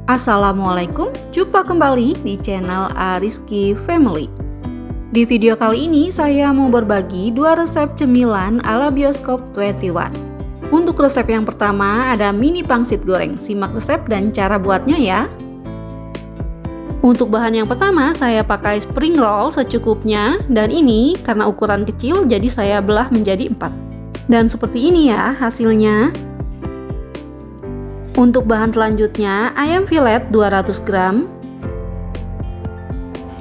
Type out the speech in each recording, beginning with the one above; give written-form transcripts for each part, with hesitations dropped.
Assalamualaikum, jumpa kembali di channel Ariski Family. Di video kali ini saya mau berbagi 2 resep cemilan ala bioskop 21. Untuk resep yang pertama ada mini pangsit goreng. Simak resep dan cara buatnya ya. Untuk bahan yang pertama saya pakai spring roll secukupnya, dan ini karena ukuran kecil jadi saya belah menjadi 4. Dan seperti ini ya hasilnya. Untuk bahan selanjutnya, ayam filet 200 gram.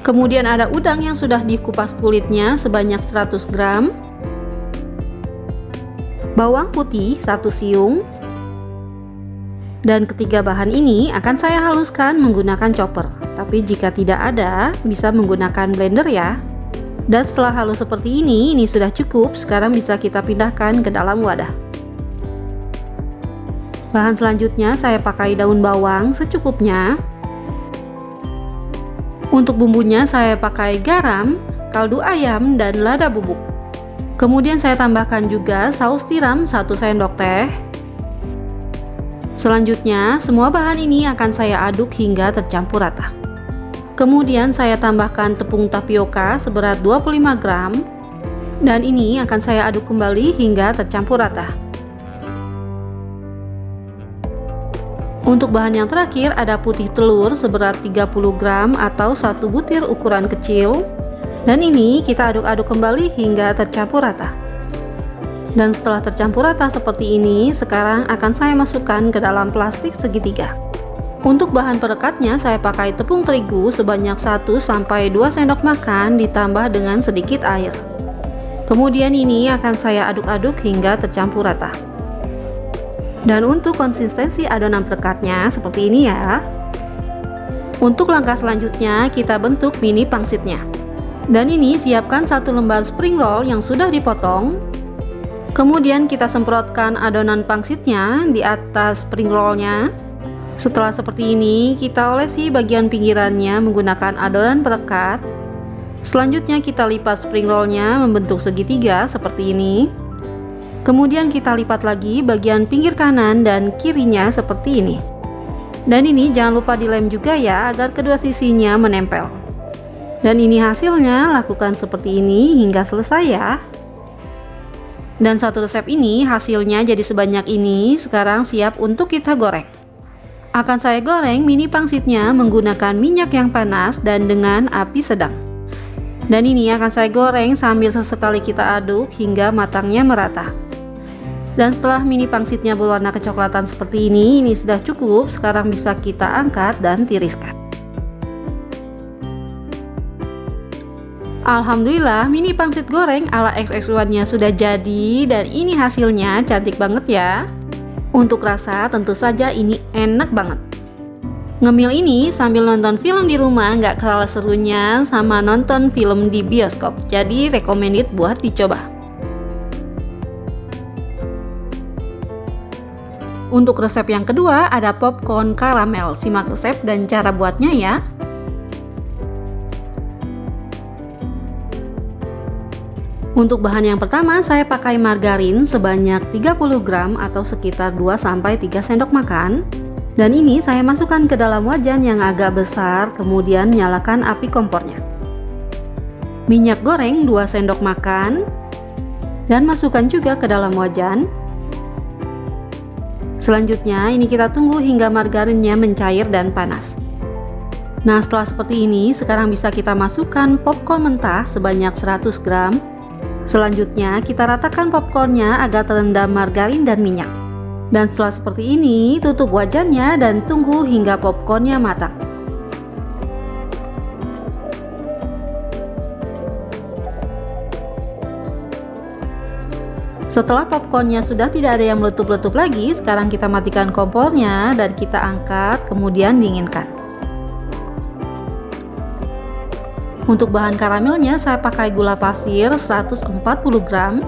Kemudian ada udang yang sudah dikupas kulitnya sebanyak 100 gram. Bawang putih 1 siung. Dan ketiga bahan ini akan saya haluskan menggunakan chopper. Tapi jika tidak ada, bisa menggunakan blender ya. Dan setelah halus seperti ini sudah cukup. Sekarang bisa kita pindahkan ke dalam wadah. Bahan selanjutnya saya pakai daun bawang secukupnya. Untuk bumbunya saya pakai garam, kaldu ayam, dan lada bubuk. Kemudian saya tambahkan juga saus tiram 1 sendok teh. Selanjutnya semua bahan ini akan saya aduk hingga tercampur rata. Kemudian saya tambahkan tepung tapioka seberat 25 gram. Dan ini akan saya aduk kembali hingga tercampur rata. Untuk bahan yang terakhir ada putih telur seberat 30 gram atau 1 butir ukuran kecil. Dan ini kita aduk-aduk kembali hingga tercampur rata. Dan setelah tercampur rata seperti ini, sekarang akan saya masukkan ke dalam plastik segitiga. Untuk bahan perekatnya saya pakai tepung terigu sebanyak 1-2 sendok makan ditambah dengan sedikit air. Kemudian ini akan saya aduk-aduk hingga tercampur rata. Dan untuk konsistensi adonan perekatnya seperti ini ya. Untuk langkah selanjutnya kita bentuk mini pangsitnya. Dan ini siapkan 1 lembar spring roll yang sudah dipotong. Kemudian kita semprotkan adonan pangsitnya di atas spring rollnya. Setelah seperti ini kita olesi bagian pinggirannya menggunakan adonan perekat. Selanjutnya kita lipat spring rollnya membentuk segitiga seperti ini. Kemudian kita lipat lagi bagian pinggir kanan dan kirinya seperti ini. Dan ini jangan lupa dilem juga ya agar kedua sisinya menempel. Dan ini hasilnya, lakukan seperti ini hingga selesai ya. Dan satu resep ini hasilnya jadi sebanyak ini. Sekarang siap untuk kita goreng. Akan saya goreng mini pangsitnya menggunakan minyak yang panas dan dengan api sedang. Dan ini akan saya goreng sambil sesekali kita aduk hingga matangnya merata. Dan setelah mini pangsitnya berwarna kecoklatan seperti ini sudah cukup. Sekarang bisa kita angkat dan tiriskan. Alhamdulillah mini pangsit goreng ala XX1 nya sudah jadi. Dan ini hasilnya cantik banget ya. Untuk rasa tentu saja ini enak banget. Ngemil ini sambil nonton film di rumah nggak kalah serunya sama nonton film di bioskop. Jadi recommended buat dicoba. Untuk resep yang kedua ada popcorn karamel. Simak resep dan cara buatnya ya. Untuk bahan yang pertama saya pakai margarin sebanyak 30 gram atau sekitar 2-3 sendok makan. Dan ini saya masukkan ke dalam wajan yang agak besar, kemudian nyalakan api kompornya. Minyak goreng 2 sendok makan. Dan masukkan juga ke dalam wajan. Selanjutnya ini kita tunggu hingga margarinnya mencair dan panas. Nah setelah seperti ini sekarang bisa kita masukkan popcorn mentah sebanyak 100 gram. Selanjutnya kita ratakan popcornnya agar terendam margarin dan minyak. Dan setelah seperti ini tutup wajannya dan tunggu hingga popcornnya matang. Setelah popcornnya sudah tidak ada yang meletup-letup lagi, sekarang kita matikan kompornya dan kita angkat, kemudian dinginkan. Untuk bahan karamelnya saya pakai gula pasir 140 gram.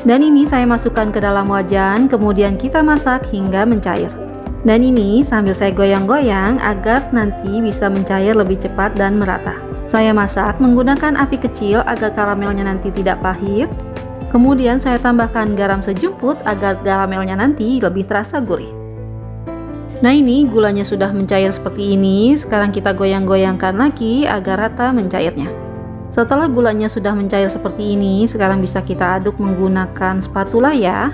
Dan ini saya masukkan ke dalam wajan, kemudian kita masak hingga mencair. Dan ini sambil saya goyang-goyang agar nanti bisa mencair lebih cepat dan merata. Saya masak menggunakan api kecil agar karamelnya nanti tidak pahit. Kemudian saya tambahkan garam sejumput agar karamelnya nanti lebih terasa gurih. Nah, ini gulanya sudah mencair seperti ini. Sekarang kita goyang-goyangkan lagi agar rata mencairnya. Setelah gulanya sudah mencair seperti ini, sekarang bisa kita aduk menggunakan spatula ya.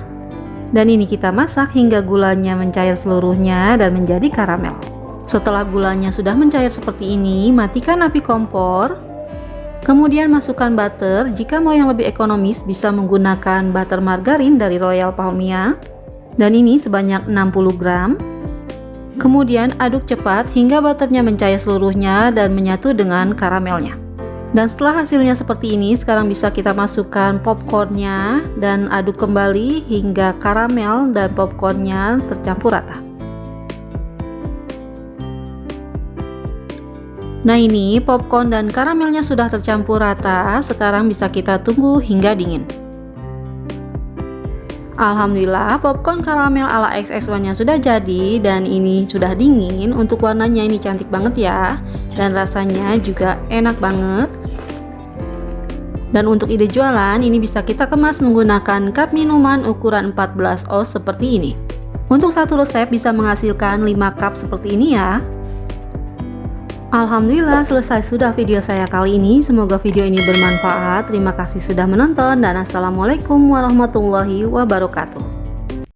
Dan ini kita masak hingga gulanya mencair seluruhnya dan menjadi karamel. Setelah gulanya sudah mencair seperti ini, matikan api kompor. Kemudian masukkan butter. Jika mau yang lebih ekonomis, bisa menggunakan butter margarin dari Royal Palmia. Dan ini sebanyak 60 gram. Kemudian aduk cepat hingga butternya mencair seluruhnya dan menyatu dengan karamelnya. Dan setelah hasilnya seperti ini, sekarang bisa kita masukkan popcornnya dan aduk kembali hingga karamel dan popcornnya tercampur rata. Nah, ini popcorn dan karamelnya sudah tercampur rata. Sekarang bisa kita tunggu hingga dingin. Alhamdulillah, popcorn karamel ala XX1 nya sudah jadi dan ini sudah dingin. Untuk warnanya ini cantik banget ya, dan rasanya juga enak banget. Dan untuk ide jualan, ini bisa kita kemas menggunakan cup minuman ukuran 14 oz seperti ini. Untuk satu resep bisa menghasilkan 5 cup seperti ini ya. Alhamdulillah, selesai sudah video saya kali ini. Semoga video ini bermanfaat. Terima kasih sudah menonton dan assalamualaikum warahmatullahi wabarakatuh.